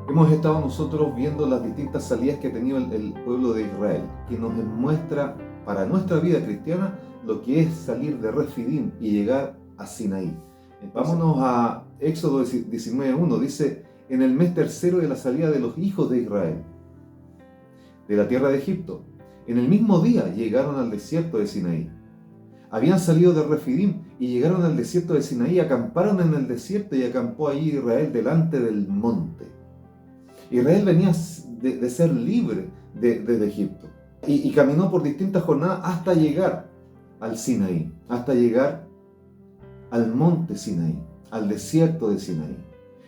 Hemos estado nosotros viendo las distintas salidas que ha tenido el pueblo de Israel, que nos muestra para nuestra vida cristiana lo que es salir de Refidim y llegar a Sinaí. Vámonos a Éxodo 19:1, dice: en el mes tercero de la salida de los hijos de Israel, de la tierra de Egipto, en el mismo día llegaron al desierto de Sinaí. Habían salido de Refidim y llegaron al desierto de Sinaí, acamparon en el desierto y acampó allí Israel delante del monte. Israel venía de ser libre desde Egipto y caminó por distintas jornadas hasta llegar al Sinaí, hasta llegar al monte Sinaí, al desierto de Sinaí.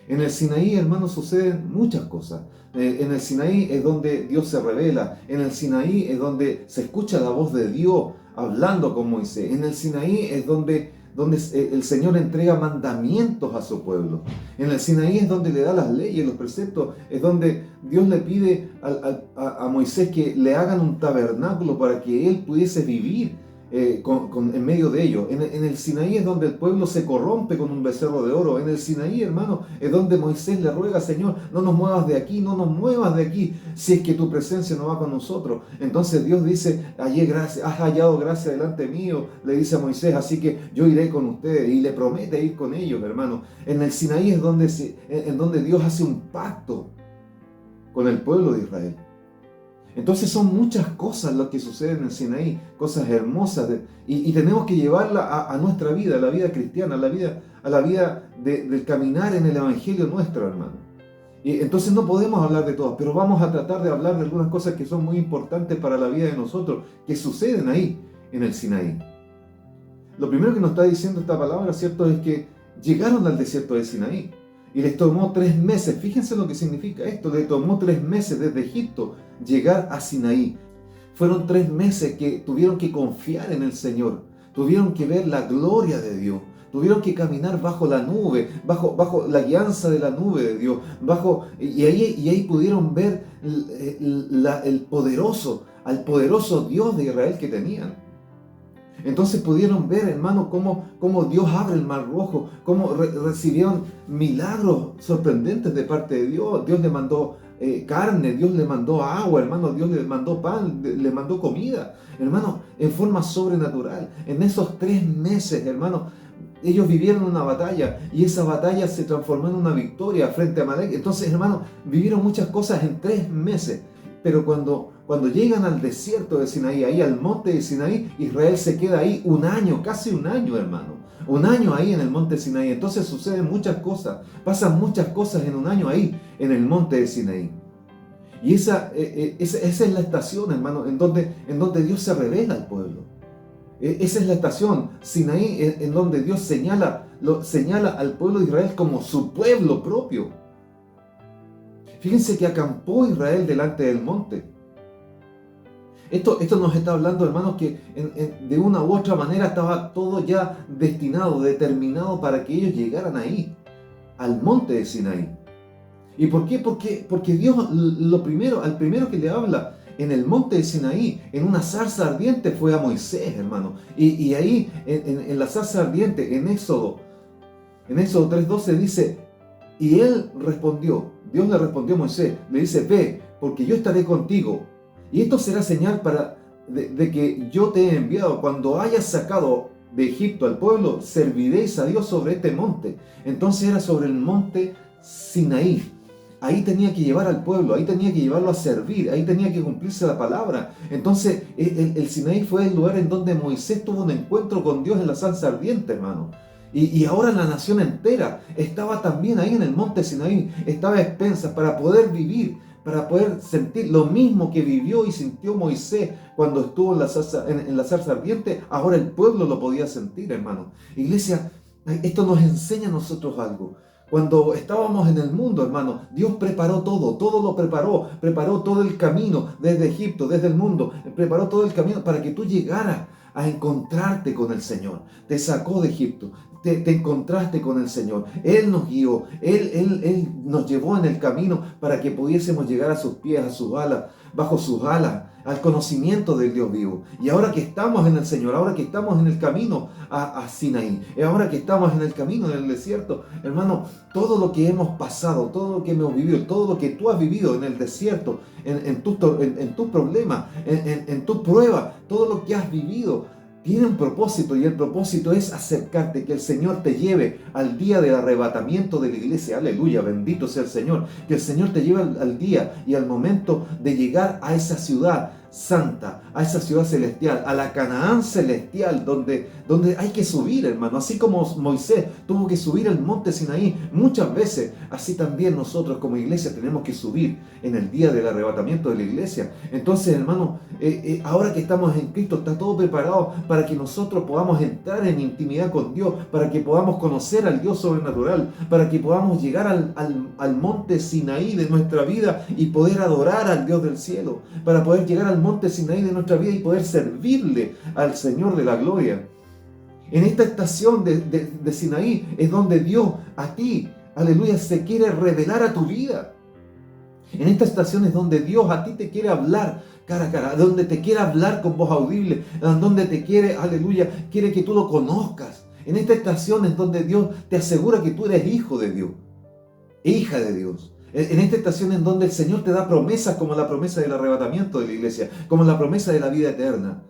En el Sinaí, hermanos, suceden muchas cosas. En el Sinaí es donde Dios se revela. En el Sinaí es donde se escucha la voz de Dios hablando con Moisés. En el Sinaí es donde el Señor entrega mandamientos a su pueblo. En el Sinaí es donde le da las leyes, los preceptos. Es donde Dios le pide a Moisés que le hagan un tabernáculo para que él pudiese vivir en medio de ellos. En el Sinaí es donde el pueblo se corrompe con un becerro de oro. En el Sinaí, hermano, es donde Moisés le ruega: Señor, no nos muevas de aquí, no nos muevas de aquí, si es que tu presencia no va con nosotros. Entonces Dios dice: hallé gracia, has hallado gracia delante mío, le dice a Moisés, así que yo iré con ustedes, y le promete ir con ellos, hermano. En el Sinaí es donde Dios hace un pacto con el pueblo de Israel. Entonces son muchas cosas lo que suceden en el Sinaí, cosas hermosas, y tenemos que llevarla a nuestra vida, a la vida cristiana, a la vida del caminar en el Evangelio nuestro, hermano. Y entonces no podemos hablar de todo, pero vamos a tratar de hablar de algunas cosas que son muy importantes para la vida de nosotros, que suceden ahí, en el Sinaí. Lo primero que nos está diciendo esta palabra, ¿cierto?, es que llegaron al desierto de Sinaí. Y les tomó 3 meses, fíjense lo que significa esto, les tomó 3 meses desde Egipto llegar a Sinaí. Fueron 3 meses que tuvieron que confiar en el Señor, tuvieron que ver la gloria de Dios, tuvieron que caminar bajo la nube, bajo la guianza de la nube de Dios, y ahí pudieron ver al poderoso Dios de Israel que tenían. Entonces pudieron ver, hermano, cómo Dios abre el mar rojo, cómo recibieron milagros sorprendentes de parte de Dios. Dios le mandó carne, Dios le mandó agua, hermano, Dios le mandó pan, le mandó comida, hermano, en forma sobrenatural. En esos 3 meses, hermano, ellos vivieron una batalla y esa batalla se transformó en una victoria frente a Amalek. Entonces, hermano, vivieron muchas cosas en 3 meses. Pero cuando llegan al desierto de Sinaí, ahí al monte de Sinaí, Israel se queda ahí un año, casi un año, hermano. Un año ahí en el monte de Sinaí. Entonces suceden muchas cosas, pasan muchas cosas en un año ahí en el monte de Sinaí. Y esa es la estación, hermano, en donde Dios se revela al pueblo. Esa es la estación, Sinaí, en donde Dios señala al pueblo de Israel como su pueblo propio. Fíjense que acampó Israel delante del monte. Esto nos está hablando, hermanos, que de una u otra manera estaba todo ya destinado, determinado para que ellos llegaran ahí, al monte de Sinaí. ¿Y por qué? Porque Dios al primero que le habla en el monte de Sinaí, en una zarza ardiente, fue a Moisés, hermano. Y ahí, en la zarza ardiente, en Éxodo 3:12 dice: y él respondió, Dios le respondió a Moisés, le dice: ve, porque yo estaré contigo, y esto será señal de que yo te he enviado. Cuando hayas sacado de Egipto al pueblo, serviréis a Dios sobre este monte. Entonces era sobre el monte Sinaí. Ahí tenía que llevar al pueblo, ahí tenía que llevarlo a servir, ahí tenía que cumplirse la palabra. Entonces el Sinaí fue el lugar en donde Moisés tuvo un encuentro con Dios en la zarza ardiente, hermano. Y ahora la nación entera estaba también ahí en el monte Sinaí, estaba a expensas para poder vivir, para poder sentir lo mismo que vivió y sintió Moisés cuando estuvo en la zarza ardiente. Ahora el pueblo lo podía sentir, hermano. Iglesia, esto nos enseña a nosotros algo. Cuando estábamos en el mundo, hermano, Dios preparó todo lo preparó todo el camino desde Egipto, desde el mundo, preparó todo el camino para que tú llegaras a encontrarte con el Señor. Te sacó de Egipto. Te encontraste con el Señor. Él nos guió. Él nos llevó en el camino para que pudiésemos llegar a sus pies, a sus alas, bajo sus alas, al conocimiento del Dios vivo. Y ahora que estamos en el Señor, ahora que estamos en el camino a Sinaí, ahora que estamos en el camino en el desierto, hermano, todo lo que hemos pasado, todo lo que hemos vivido, todo lo que tú has vivido en el desierto, en tu problema, en tu prueba, todo lo que has vivido, tiene un propósito, y el propósito es acercarte, que el Señor te lleve al día del arrebatamiento de la iglesia. Aleluya, bendito sea el Señor. Que el Señor te lleve al día y al momento de llegar a esa ciudad santa, a esa ciudad celestial, a la Canaán celestial, donde hay que subir, hermano. Así como Moisés tuvo que subir el monte Sinaí muchas veces, así también nosotros como iglesia tenemos que subir en el día del arrebatamiento de la iglesia. Entonces, hermano, ahora que estamos en Cristo, está todo preparado para que nosotros podamos entrar en intimidad con Dios, para que podamos conocer al Dios sobrenatural, para que podamos llegar al monte Sinaí de nuestra vida y poder adorar al Dios del cielo, para poder llegar al monte Sinaí de nuestra vida y poder servirle al Señor de la gloria. En esta estación de Sinaí es donde Dios a ti, aleluya, se quiere revelar a tu vida. En esta estación es donde Dios a ti te quiere hablar cara a cara, donde te quiere hablar con voz audible, donde te quiere, aleluya, quiere que tú lo conozcas. En esta estación es donde Dios te asegura que tú eres hijo de Dios, hija de Dios. En esta estación en donde el Señor te da promesas como la promesa del arrebatamiento de la iglesia, como la promesa de la vida eterna.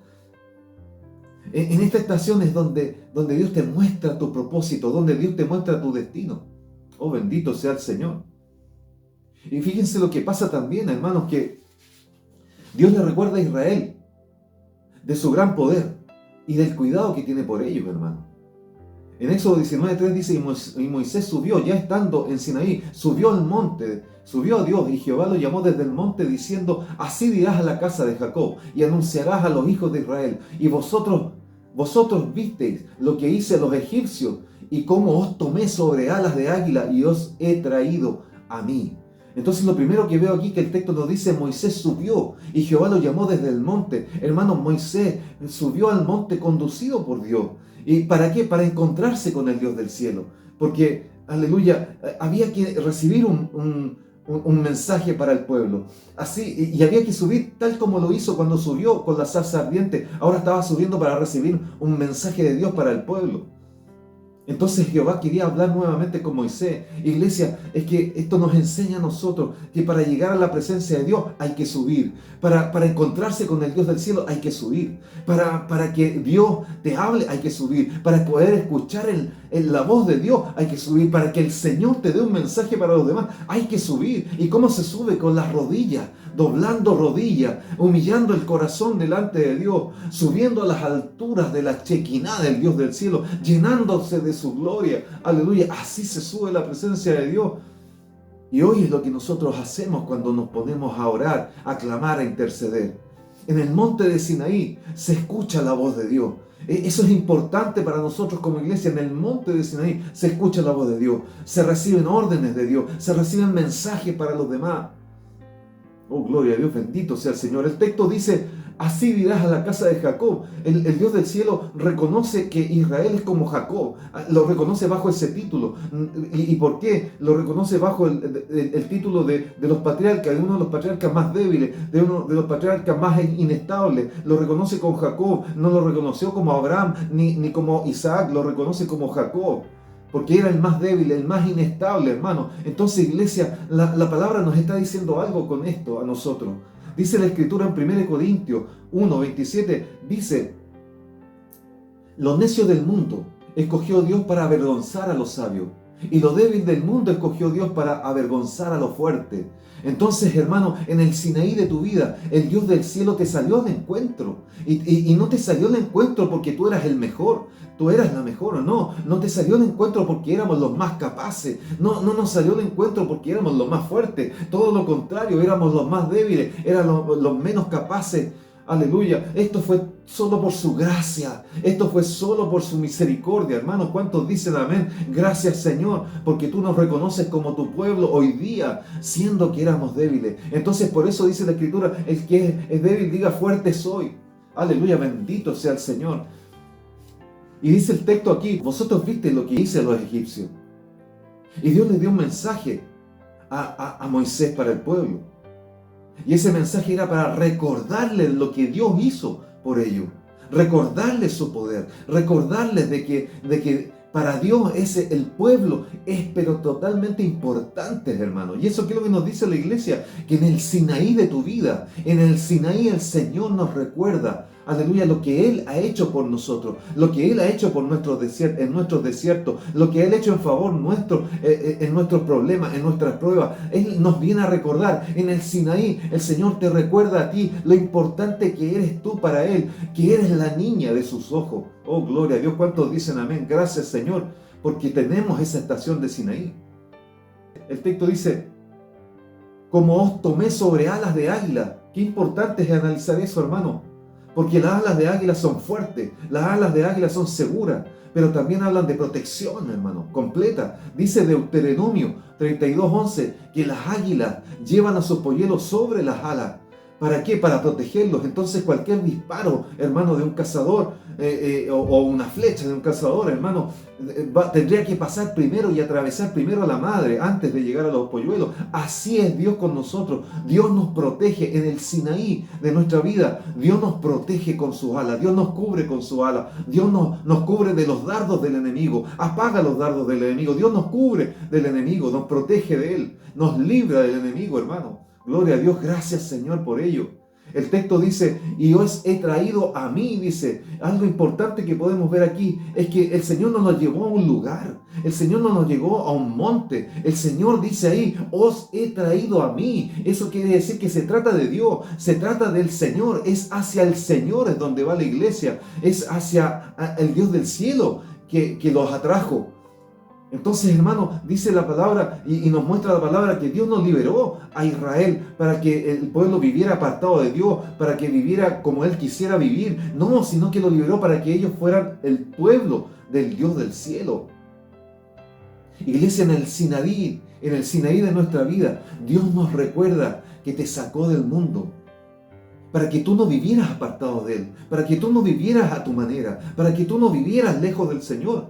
En esta estación es donde Dios te muestra tu propósito, donde Dios te muestra tu destino. Oh, bendito sea el Señor. Y fíjense lo que pasa también, hermanos, que Dios le recuerda a Israel de su gran poder y del cuidado que tiene por ellos, hermano. En Éxodo 19:3 dice, y Moisés subió, ya estando en Sinaí, subió al monte, subió a Dios, y Jehová lo llamó desde el monte diciendo, así dirás a la casa de Jacob, y anunciarás a los hijos de Israel, y vosotros visteis lo que hice a los egipcios, y cómo os tomé sobre alas de águila, y os he traído a mí. Entonces lo primero que veo aquí que el texto nos dice, Moisés subió y Jehová lo llamó desde el monte. Hermano, Moisés subió al monte conducido por Dios. ¿Y para qué? Para encontrarse con el Dios del cielo. Porque, aleluya, había que recibir un mensaje para el pueblo. Así, y había que subir tal como lo hizo cuando subió con la zarza ardiente. Ahora estaba subiendo para recibir un mensaje de Dios para el pueblo. Entonces Jehová quería hablar nuevamente con Moisés. Iglesia, es que esto nos enseña a nosotros que para llegar a la presencia de Dios hay que subir. Para encontrarse con el Dios del cielo hay que subir. Para que Dios te hable hay que subir. Para poder escuchar la voz de Dios hay que subir. Para que el Señor te dé un mensaje para los demás hay que subir. ¿Y cómo se sube? Con las rodillas, doblando rodillas, humillando el corazón delante de Dios, subiendo a las alturas de la Chequiná del Dios del cielo, llenándose de su gloria. Aleluya, así se sube la presencia de Dios. Y hoy es lo que nosotros hacemos cuando nos ponemos a orar, a clamar, a interceder. En el monte de Sinaí se escucha la voz de Dios. Eso es importante para nosotros como iglesia. En el monte de Sinaí se escucha la voz de Dios. Se reciben órdenes de Dios. Se reciben mensajes para los demás. Oh, gloria a Dios, bendito sea el Señor. El texto dice, así dirás a la casa de Jacob. El Dios del cielo reconoce que Israel es como Jacob. Lo reconoce bajo ese título. ¿Y por qué? Lo reconoce bajo el título de los patriarcas, de uno de los patriarcas más débiles, de uno de los patriarcas más inestables. Lo reconoce con Jacob. No lo reconoció como Abraham ni como Isaac. Lo reconoce como Jacob. Porque era el más débil, el más inestable, hermano. Entonces, iglesia, la palabra nos está diciendo algo con esto a nosotros. Dice la Escritura en 1 Corintios 1:27, dice, lo necio del mundo escogió Dios para avergonzar a los sabios, y lo débil del mundo escogió Dios para avergonzar a lo fuerte. Entonces, hermano, en el Sinaí de tu vida, el Dios del cielo te salió al encuentro. Y no te salió al encuentro porque tú eras el mejor, tú eras la mejor, no te salió al encuentro porque éramos los más capaces, no nos salió al encuentro porque éramos los más fuertes, todo lo contrario, éramos los más débiles, éramos los menos capaces. Aleluya, esto fue solo por su gracia, esto fue solo por su misericordia, hermanos. ¿Cuántos dicen amén? Gracias, Señor, porque tú nos reconoces como tu pueblo hoy día, siendo que éramos débiles. Entonces por eso dice la Escritura, el que es débil diga fuerte soy. Aleluya, bendito sea el Señor. Y dice el texto aquí, vosotros viste lo que hice a los egipcios. Y Dios le dio un mensaje a Moisés para el pueblo. Y ese mensaje era para recordarles lo que Dios hizo por ellos. Recordarles su poder. Recordarles de que para Dios el pueblo es pero totalmente importante, hermano. Y eso es lo que nos dice la iglesia, que en el Sinaí de tu vida, en el Sinaí el Señor nos recuerda, aleluya, lo que Él ha hecho por nosotros, lo que Él ha hecho por en nuestros desiertos, lo que Él ha hecho en favor nuestro, en nuestros problemas, en nuestras pruebas. Él nos viene a recordar. En el Sinaí el Señor te recuerda a ti lo importante que eres tú para Él, que eres la niña de sus ojos. Oh, gloria a Dios. ¿Cuántos dicen amén? Gracias, Señor, porque tenemos esa estación de Sinaí. El texto dice, como os tomé sobre alas de águila. Qué importante es analizar eso, hermano. Porque las alas de águila son fuertes, las alas de águila son seguras, pero también hablan de protección, hermano, completa. Dice Deuteronomio 32:11 que las águilas llevan a sus polluelos sobre las alas. ¿Para qué? Para protegerlos. Entonces cualquier disparo, hermano, de un cazador o una flecha de un cazador, hermano, tendría que pasar primero y atravesar primero a la madre antes de llegar a los polluelos. Así es Dios con nosotros. Dios nos protege en el Sinaí de nuestra vida. Dios nos protege con sus alas. Dios nos cubre con su ala. Dios nos cubre de los dardos del enemigo. Apaga los dardos del enemigo. Dios nos cubre del enemigo. Nos protege de él. Nos libra del enemigo, hermano. Gloria a Dios, gracias Señor por ello. El texto dice, y os he traído a mí, dice. Algo importante que podemos ver aquí es que el Señor no nos llevó a un lugar. El Señor no nos llevó a un monte. El Señor dice ahí, os he traído a mí. Eso quiere decir que se trata de Dios, se trata del Señor. Es hacia el Señor es donde va la iglesia. Es hacia el Dios del cielo que los atrajo. Entonces, hermano, dice la palabra y nos muestra la palabra que Dios nos liberó a Israel para que el pueblo viviera apartado de Dios, para que viviera como Él quisiera vivir. No, sino que lo liberó para que ellos fueran el pueblo del Dios del cielo. Iglesia, en el Sinaí de nuestra vida, Dios nos recuerda que te sacó del mundo para que tú no vivieras apartado de Él, para que tú no vivieras a tu manera, para que tú no vivieras lejos del Señor.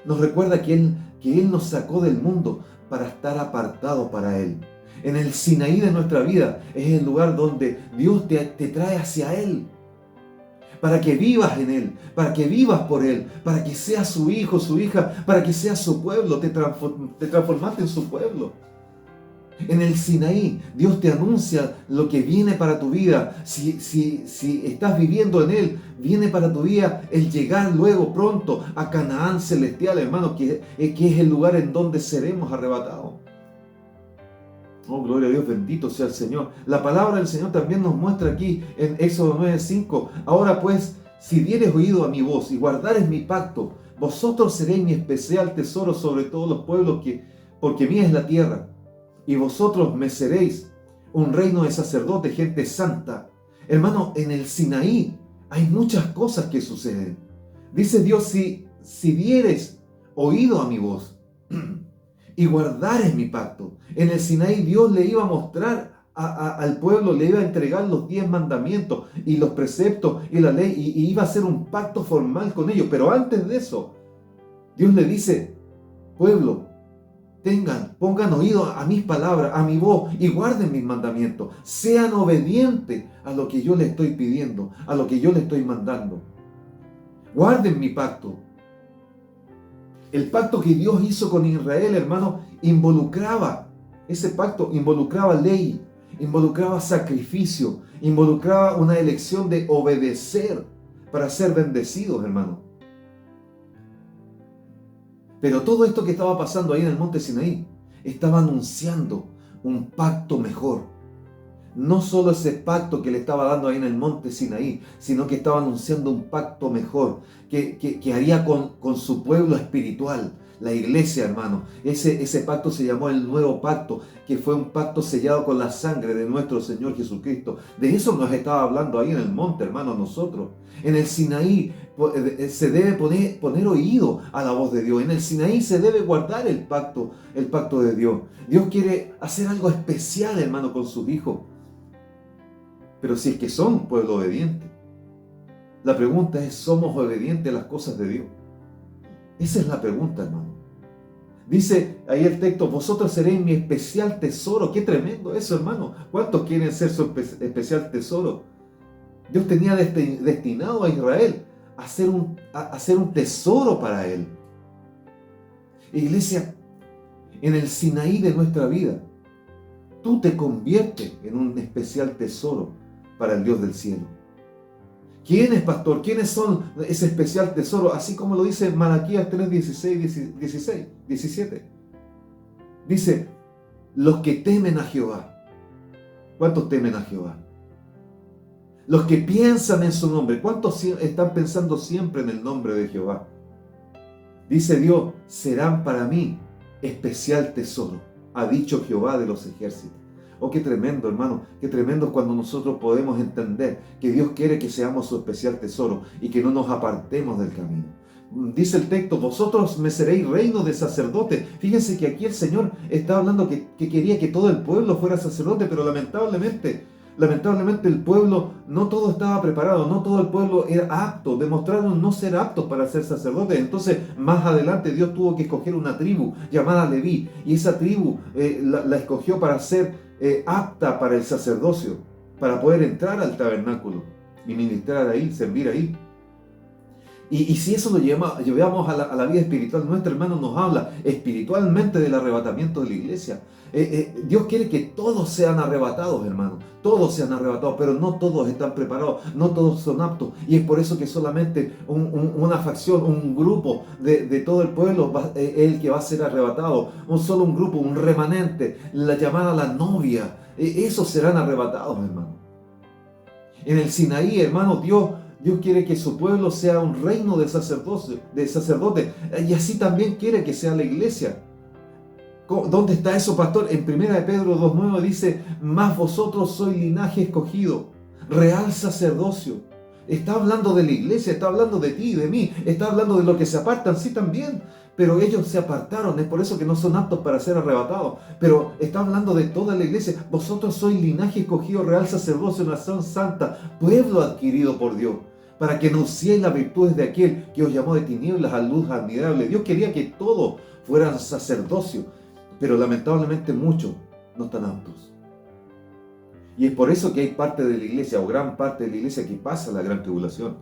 Nos recuerda que Él nos sacó del mundo para estar apartado para Él. En el Sinaí de nuestra vida es el lugar donde Dios te trae hacia Él. Para que vivas en Él, para que vivas por Él, para que seas su hijo, su hija, para que seas su pueblo. Te transformaste en su pueblo. En el Sinaí, Dios te anuncia lo que viene para tu vida. Si estás viviendo en Él, viene para tu vida el llegar luego pronto a Canaán celestial, hermano, que es el lugar en donde seremos arrebatados. Oh, gloria a Dios, bendito sea el Señor. La palabra del Señor también nos muestra aquí en Éxodo 9:5. Ahora pues, si dieres oído a mi voz y guardares mi pacto, vosotros seréis mi especial tesoro sobre todos los pueblos, porque mía es la tierra. Y vosotros me seréis un reino de sacerdotes, gente santa. Hermano, en el Sinaí hay muchas cosas que suceden. Dice Dios, si dieres oído a mi voz y guardares mi pacto. En el Sinaí Dios le iba a mostrar al pueblo, le iba a entregar los 10 mandamientos y los preceptos y la ley, y iba a hacer un pacto formal con ellos. Pero antes de eso, Dios le dice, pueblo, pongan oído a mis palabras, a mi voz, y guarden mis mandamientos. Sean obedientes a lo que yo les estoy pidiendo, a lo que yo les estoy mandando. Guarden mi pacto. El pacto que Dios hizo con Israel, hermano, ese pacto involucraba ley, involucraba sacrificio, involucraba una elección de obedecer para ser bendecidos, hermano. Pero todo esto que estaba pasando ahí en el monte Sinaí estaba anunciando un pacto mejor. No solo ese pacto que le estaba dando ahí en el monte Sinaí, sino que estaba anunciando un pacto mejor que haría con su pueblo espiritual, la iglesia, hermano. Ese pacto se llamó el nuevo pacto, que fue un pacto sellado con la sangre de nuestro Señor Jesucristo. De eso nos estaba hablando ahí en el monte, hermano, nosotros. En el Sinaí se debe poner oído a la voz de Dios. En el Sinaí se debe guardar el pacto de Dios. Dios quiere hacer algo especial, hermano, con sus hijos. Pero si es que son pueblo obediente. La pregunta es, ¿somos obedientes a las cosas de Dios? Esa es la pregunta, hermano. Dice ahí el texto, vosotros seréis mi especial tesoro. Qué tremendo eso, hermano. ¿Cuántos quieren ser su especial tesoro? Dios tenía destinado a Israel a ser un tesoro para él. Iglesia, en el Sinaí de nuestra vida, tú te conviertes en un especial tesoro para el Dios del cielo. ¿Quién es, pastor? ¿Quiénes son ese especial tesoro? Así como lo dice Malaquías 3, 16, 17. Dice, los que temen a Jehová. ¿Cuántos temen a Jehová? Los que piensan en su nombre. ¿Cuántos están pensando siempre en el nombre de Jehová? Dice Dios, serán para mí especial tesoro, ha dicho Jehová de los ejércitos. Oh, qué tremendo, hermano, qué tremendo cuando nosotros podemos entender que Dios quiere que seamos su especial tesoro y que no nos apartemos del camino. Dice el texto, vosotros me seréis reino de sacerdotes. Fíjense que aquí el Señor está hablando que quería que todo el pueblo fuera sacerdote, pero lamentablemente el pueblo no todo estaba preparado, no todo el pueblo era apto, demostraron no ser aptos para ser sacerdotes. Entonces más adelante Dios tuvo que escoger una tribu llamada Leví, y esa tribu la escogió para ser apta para el sacerdocio, para poder entrar al tabernáculo y ministrar ahí, servir ahí. Y si eso lo llevamos a la vida espiritual, nuestro hermano nos habla espiritualmente del arrebatamiento de la iglesia. Dios quiere que todos sean arrebatados, hermano. Todos sean arrebatados, pero no todos están preparados, no todos son aptos. Y es por eso que solamente una facción, un grupo de todo el pueblo es el que va a ser arrebatado. Solo un grupo, un remanente, la llamada la novia. Esos serán arrebatados, hermano. En el Sinaí, hermano, Dios quiere que su pueblo sea un reino de sacerdotes, y así también quiere que sea la iglesia. ¿Dónde está eso, pastor? En 1 Pedro 2:9 dice, mas vosotros sois linaje escogido, real sacerdocio. Está hablando de la iglesia, está hablando de ti y de mí, está hablando de los que se apartan, sí también, pero ellos se apartaron, es por eso que no son aptos para ser arrebatados. Pero está hablando de toda la iglesia. Vosotros sois linaje escogido, real sacerdocio, nación santa, pueblo adquirido por Dios, para que anunciéis las virtudes de aquel que os llamó de tinieblas a luz admirable. Dios quería que todos fueran sacerdocio, pero lamentablemente muchos no están aptos. Y es por eso que hay parte de la iglesia, o gran parte de la iglesia, que pasa la gran tribulación.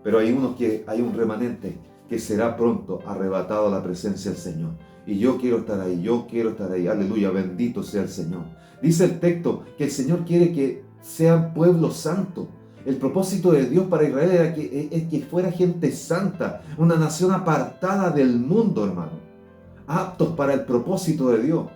Pero hay un remanente que será pronto arrebatado a la presencia del Señor. Y yo quiero estar ahí, aleluya, bendito sea el Señor. Dice el texto que el Señor quiere que sean pueblo santo. El propósito de Dios para Israel era que fuera gente santa, una nación apartada del mundo, hermano, aptos para el propósito de Dios.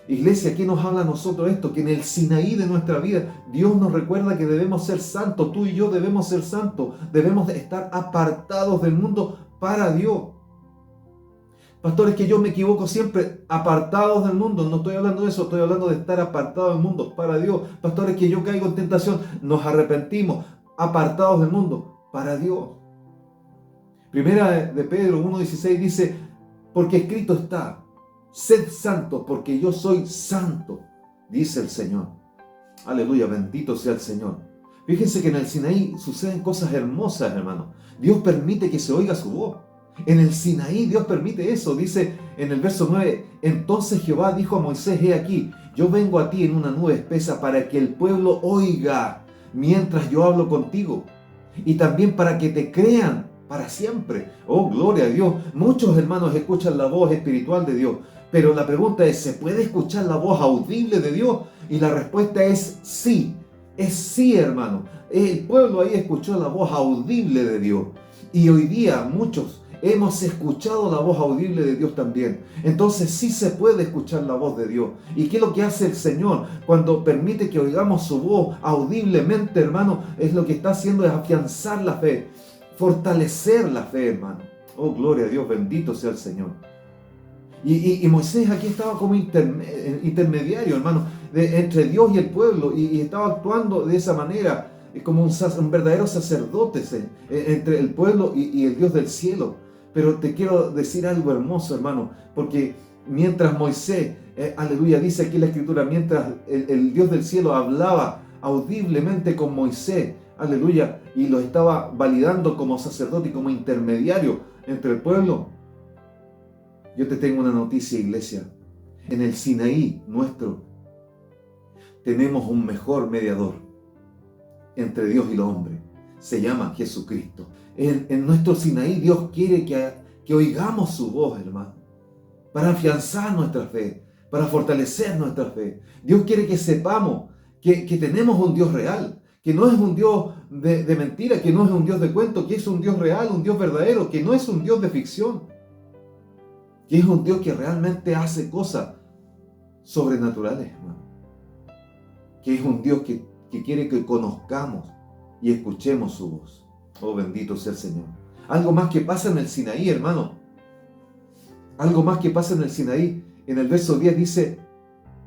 Iglesia, ¿qué nos habla a nosotros esto? Que en el Sinaí de nuestra vida, Dios nos recuerda que debemos ser santos. Tú y yo debemos ser santos. Debemos estar apartados del mundo para Dios. Pastor, es que yo me equivoco siempre. Apartados del mundo. No estoy hablando de eso. Estoy hablando de estar apartados del mundo para Dios. Pastor, es que yo caigo en tentación. Nos arrepentimos. Apartados del mundo para Dios. Primera de Pedro 1:16 dice, porque escrito está, sed santos porque yo soy santo, dice el Señor. Aleluya, bendito sea el Señor. Fíjense que en el Sinaí suceden cosas hermosas, hermano. Dios permite que se oiga su voz. En el Sinaí Dios permite eso. Dice en el verso 9, entonces Jehová dijo a Moisés, he aquí, yo vengo a ti en una nube espesa para que el pueblo oiga mientras yo hablo contigo, y también para que te crean para siempre. Oh, gloria a Dios. Muchos hermanos escuchan la voz espiritual de Dios, pero la pregunta es, ¿se puede escuchar la voz audible de Dios? Y la respuesta es sí. Es sí, hermano. El pueblo ahí escuchó la voz audible de Dios. Y hoy día muchos hemos escuchado la voz audible de Dios también. Entonces sí se puede escuchar la voz de Dios. ¿Y qué es lo que hace el Señor cuando permite que oigamos su voz audiblemente, hermano? Es lo que está haciendo es afianzar la fe, fortalecer la fe, hermano. Oh, gloria a Dios, bendito sea el Señor. Y Moisés aquí estaba como intermediario, hermano, entre Dios y el pueblo, y estaba actuando de esa manera, como un verdadero sacerdote entre el pueblo y el Dios del cielo. Pero te quiero decir algo hermoso, hermano, porque mientras Moisés, aleluya, dice aquí la Escritura, mientras el Dios del cielo hablaba audiblemente con Moisés, aleluya, y lo estaba validando como sacerdote y como intermediario entre el pueblo. Yo te tengo una noticia, iglesia. En el Sinaí nuestro tenemos un mejor mediador entre Dios y los hombres. Se llama Jesucristo. En nuestro Sinaí Dios quiere que oigamos su voz, hermano, para afianzar nuestra fe, para fortalecer nuestra fe. Dios quiere que sepamos que tenemos un Dios real, que no es un Dios de mentira, que no es un Dios de cuento, que es un Dios real, un Dios verdadero, que no es un Dios de ficción, que es un Dios que realmente hace cosas sobrenaturales, hermano. Que es un Dios que quiere que conozcamos y escuchemos su voz. Oh, bendito sea el Señor. Algo más que pasa en el Sinaí, hermano. Algo más que pasa en el Sinaí. En el verso 10 dice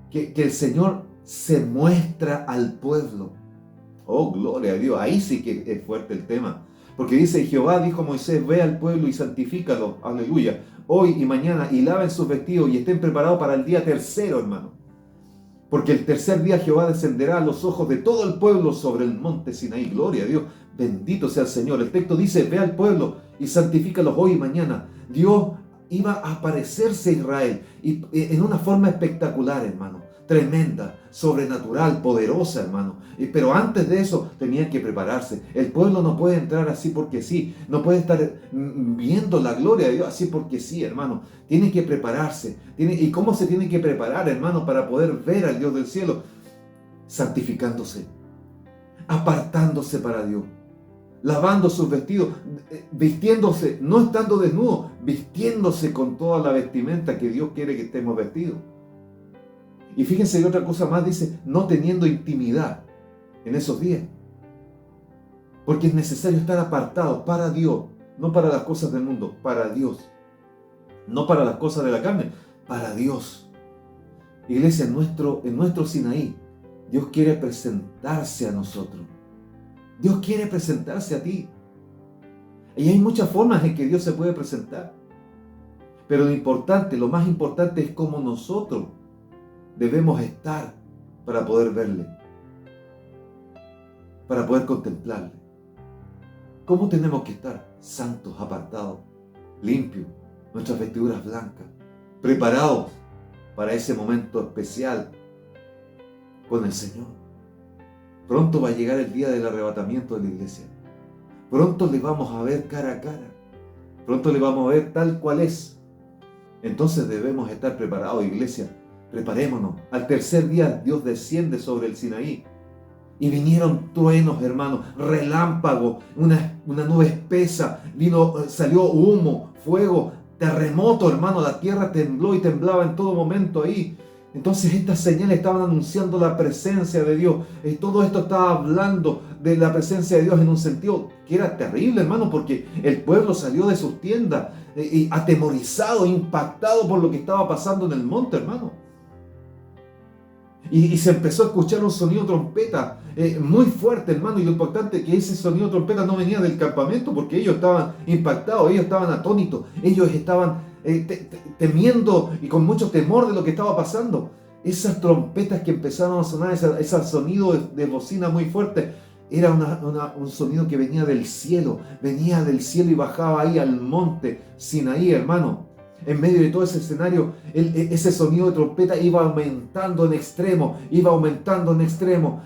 que el Señor se muestra al pueblo. Oh, gloria a Dios. Ahí sí que es fuerte el tema. Porque dice, Jehová dijo a Moisés, ve al pueblo y santifícalo. Aleluya. Hoy y mañana, y laven sus vestidos y estén preparados para el día tercero, hermano. Porque el tercer día Jehová descenderá a los ojos de todo el pueblo sobre el monte Sinaí. Gloria a Dios. Bendito sea el Señor. El texto dice, ve al pueblo y santifícalos hoy y mañana. Dios iba a aparecerse a Israel y en una forma espectacular, hermano. Tremenda, sobrenatural, poderosa, hermano. Pero antes de eso tenían que prepararse. El pueblo no puede entrar así porque sí. No puede estar viendo la gloria de Dios así porque sí, hermano. Tiene que prepararse. ¿Y cómo se tiene que preparar, hermano, para poder ver al Dios del cielo? Santificándose, apartándose para Dios, lavando sus vestidos, vistiéndose, no estando desnudo, vistiéndose con toda la vestimenta que Dios quiere que estemos vestidos. Y fíjense que otra cosa más dice, no teniendo intimidad en esos días. Porque es necesario estar apartados para Dios, no para las cosas del mundo, para Dios. No para las cosas de la carne, para Dios. Iglesia, en nuestro Sinaí, Dios quiere presentarse a nosotros. Dios quiere presentarse a ti. Y hay muchas formas en que Dios se puede presentar. Pero lo más importante es cómo nosotros debemos estar para poder verle, para poder contemplarle. ¿Cómo tenemos que estar? Santos, apartados, limpios, nuestras vestiduras blancas, preparados para ese momento especial con el Señor. Pronto va a llegar el día del arrebatamiento de la iglesia. Pronto le vamos a ver cara a cara. Pronto le vamos a ver tal cual es. Entonces debemos estar preparados, iglesia. Preparémonos. Al tercer día Dios desciende sobre el Sinaí. Y vinieron truenos, hermanos, relámpagos, una nube espesa, salió humo, fuego, terremoto, hermano, la tierra tembló y temblaba en todo momento ahí. Entonces estas señales estaban anunciando la presencia de Dios. Todo esto estaba hablando de la presencia de Dios en un sentido que era terrible, hermano, porque el pueblo salió de sus tiendas atemorizado, impactado por lo que estaba pasando en el monte, hermano. Y se empezó a escuchar un sonido de trompeta muy fuerte, hermano. Y lo importante es que ese sonido de trompeta no venía del campamento, porque ellos estaban impactados, ellos estaban atónitos, ellos estaban temiendo y con mucho temor de lo que estaba pasando. Esas trompetas que empezaron a sonar, ese sonido de bocina muy fuerte, era un sonido que venía del cielo y bajaba ahí al monte Sinaí, hermano. En medio de todo ese escenario, ese sonido de trompeta iba aumentando en extremo,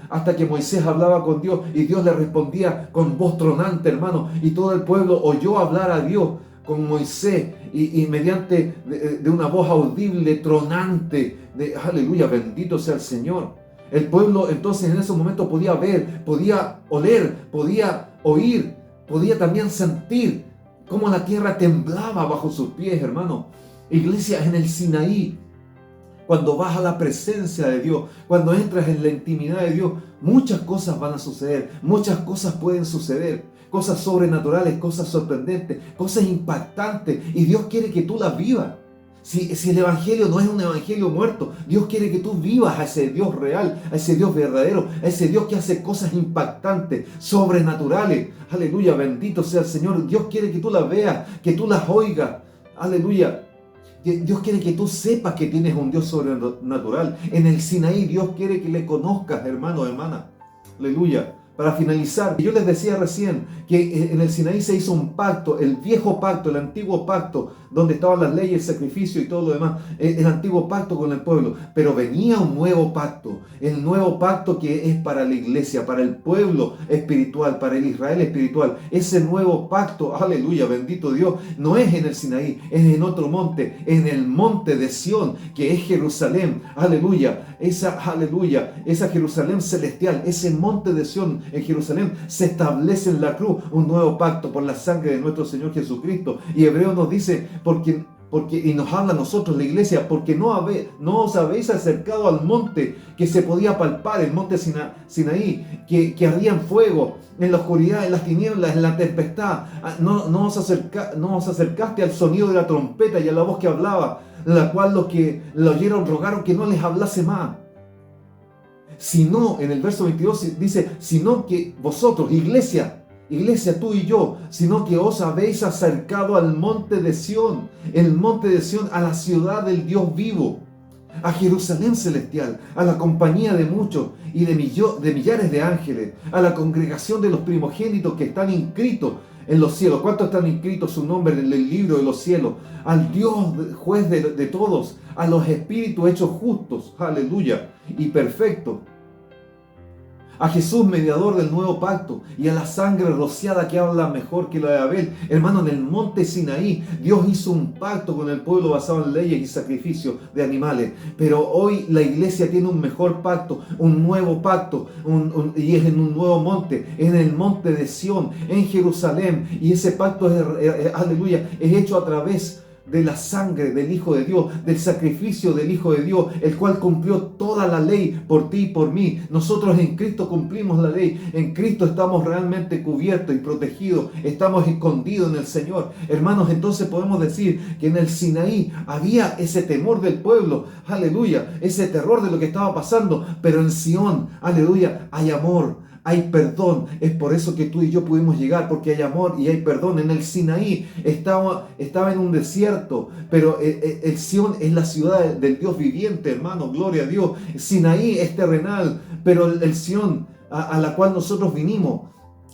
hasta que Moisés hablaba con Dios y Dios le respondía con voz tronante, hermano, y todo el pueblo oyó hablar a Dios con Moisés y mediante de una voz audible, tronante, aleluya, bendito sea el Señor. El pueblo entonces en ese momento podía ver, podía oler, podía oír, podía también sentir cómo la tierra temblaba bajo sus pies, hermano. Iglesia, en el Sinaí, cuando vas a la presencia de Dios, cuando entras en la intimidad de Dios, muchas cosas van a suceder, muchas cosas pueden suceder, cosas sobrenaturales, cosas sorprendentes, cosas impactantes, y Dios quiere que tú las vivas. Si el evangelio no es un evangelio muerto, Dios quiere que tú vivas a ese Dios real, a ese Dios verdadero, a ese Dios que hace cosas impactantes, sobrenaturales. Aleluya, bendito sea el Señor. Dios quiere que tú las veas, que tú las oigas. Aleluya. Dios quiere que tú sepas que tienes un Dios sobrenatural. En el Sinaí Dios quiere que le conozcas, hermano, hermana. Aleluya. Para finalizar, yo les decía recién que en el Sinaí se hizo un pacto, el viejo pacto, el antiguo pacto, donde estaban las leyes, el sacrificio y todo lo demás, el antiguo pacto con el pueblo. Pero venía un nuevo pacto, el nuevo pacto que es para la iglesia, para el pueblo espiritual, para el Israel espiritual. Ese nuevo pacto, aleluya, bendito Dios, no es en el Sinaí, es en otro monte, en el monte de Sión, que es Jerusalén, aleluya, esa Jerusalén celestial, ese monte de Sión en Jerusalén, se establece en la cruz un nuevo pacto por la sangre de nuestro Señor Jesucristo. Y Hebreo nos dice, y nos habla a nosotros, la iglesia, porque no os habéis acercado al monte que se podía palpar, el monte Sinaí, que ardía en fuego, en la oscuridad, en las tinieblas, en la tempestad. No os acercaste al sonido de la trompeta y a la voz que hablaba, la cual los que la oyeron rogaron que no les hablase más. Sino, en el verso 22 dice, sino que vosotros, iglesia, tú y yo, sino que os habéis acercado al monte de Sión, el monte de Sión, a la ciudad del Dios vivo, a Jerusalén celestial, a la compañía de muchos y de millares de ángeles, a la congregación de los primogénitos que están inscritos en los cielos. ¿Cuántos están inscritos su nombre en el libro de los cielos? Al Dios juez de todos, a los espíritus hechos justos, aleluya, y perfectos, a Jesús, mediador del nuevo pacto, y a la sangre rociada que habla mejor que la de Abel. Hermano, en el monte Sinaí, Dios hizo un pacto con el pueblo basado en leyes y sacrificios de animales. Pero hoy la iglesia tiene un mejor pacto, un nuevo pacto, y es en un nuevo monte, en el monte de Sión, en Jerusalén. Y ese pacto, aleluya, es hecho a través de la sangre del Hijo de Dios, del sacrificio del Hijo de Dios, el cual cumplió toda la ley por ti y por mí. Nosotros en Cristo cumplimos la ley, en Cristo estamos realmente cubiertos y protegidos, estamos escondidos en el Señor. Hermanos, entonces podemos decir que en el Sinaí había ese temor del pueblo, aleluya, ese terror de lo que estaba pasando, pero en Sión, aleluya, hay amor, hay perdón. Es por eso que tú y yo pudimos llegar, porque hay amor y hay perdón. En el Sinaí estaba en un desierto, pero el Sión es la ciudad del Dios viviente, hermano, gloria a Dios. Sinaí es terrenal, pero el Sión a la cual nosotros vinimos,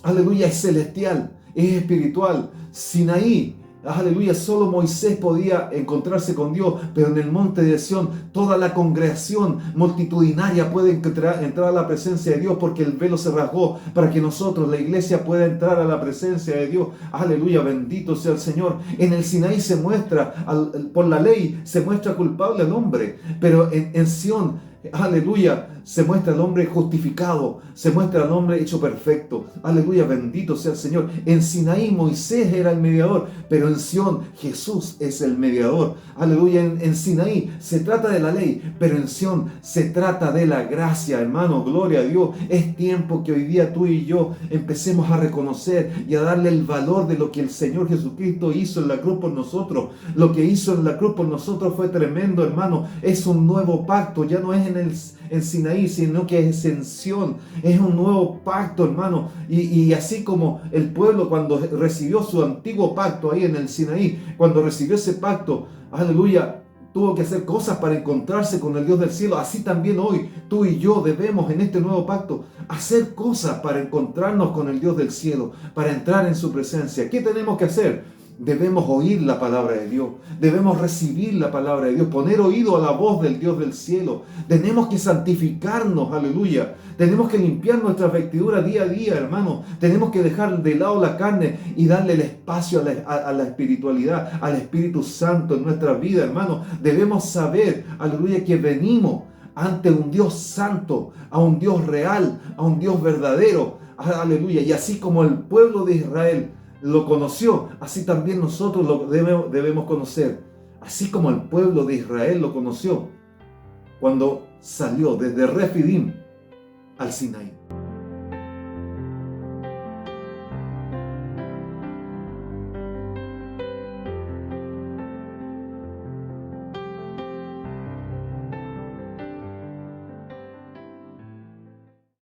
aleluya, es celestial, es espiritual. Sinaí, aleluya, solo Moisés podía encontrarse con Dios, pero en el monte de Sión toda la congregación multitudinaria puede entrar a la presencia de Dios, porque el velo se rasgó para que nosotros, la iglesia, pueda entrar a la presencia de Dios. Aleluya, bendito sea el Señor. En el Sinaí se muestra, por la ley, se muestra culpable al hombre, pero en Sión, aleluya, se muestra al hombre justificado, se muestra al hombre hecho perfecto. Aleluya, bendito sea el Señor. En Sinaí Moisés era el mediador, pero en Sión Jesús es el mediador. Aleluya, en Sinaí se trata de la ley, pero en Sión se trata de la gracia, hermano, gloria a Dios. Es tiempo que hoy día tú y yo empecemos a reconocer y a darle el valor de lo que el Señor Jesucristo hizo en la cruz por nosotros. Lo que hizo en la cruz por nosotros fue tremendo, hermano. Es un nuevo pacto, ya no es en Sinaí, sino que es en Sión. Es un nuevo pacto, hermano. Y así como el pueblo, cuando recibió su antiguo pacto ahí en el Sinaí, cuando recibió ese pacto, aleluya, tuvo que hacer cosas para encontrarse con el Dios del cielo. Así también hoy tú y yo debemos en este nuevo pacto hacer cosas para encontrarnos con el Dios del cielo, para entrar en su presencia. ¿Qué tenemos que hacer? Debemos oír la palabra de Dios, debemos recibir la palabra de Dios, poner oído a la voz del Dios del cielo. Tenemos que santificarnos, aleluya. Tenemos que limpiar nuestras vestiduras día a día, hermano. Tenemos que dejar de lado la carne y darle el espacio a la espiritualidad, al Espíritu Santo en nuestra vida, hermano. Debemos saber, aleluya, que venimos ante un Dios santo, a un Dios real, a un Dios verdadero, aleluya. Y así como el pueblo de Israel lo conoció, así también nosotros lo debemos conocer. Así como el pueblo de Israel lo conoció cuando salió desde Refidim al Sinaí.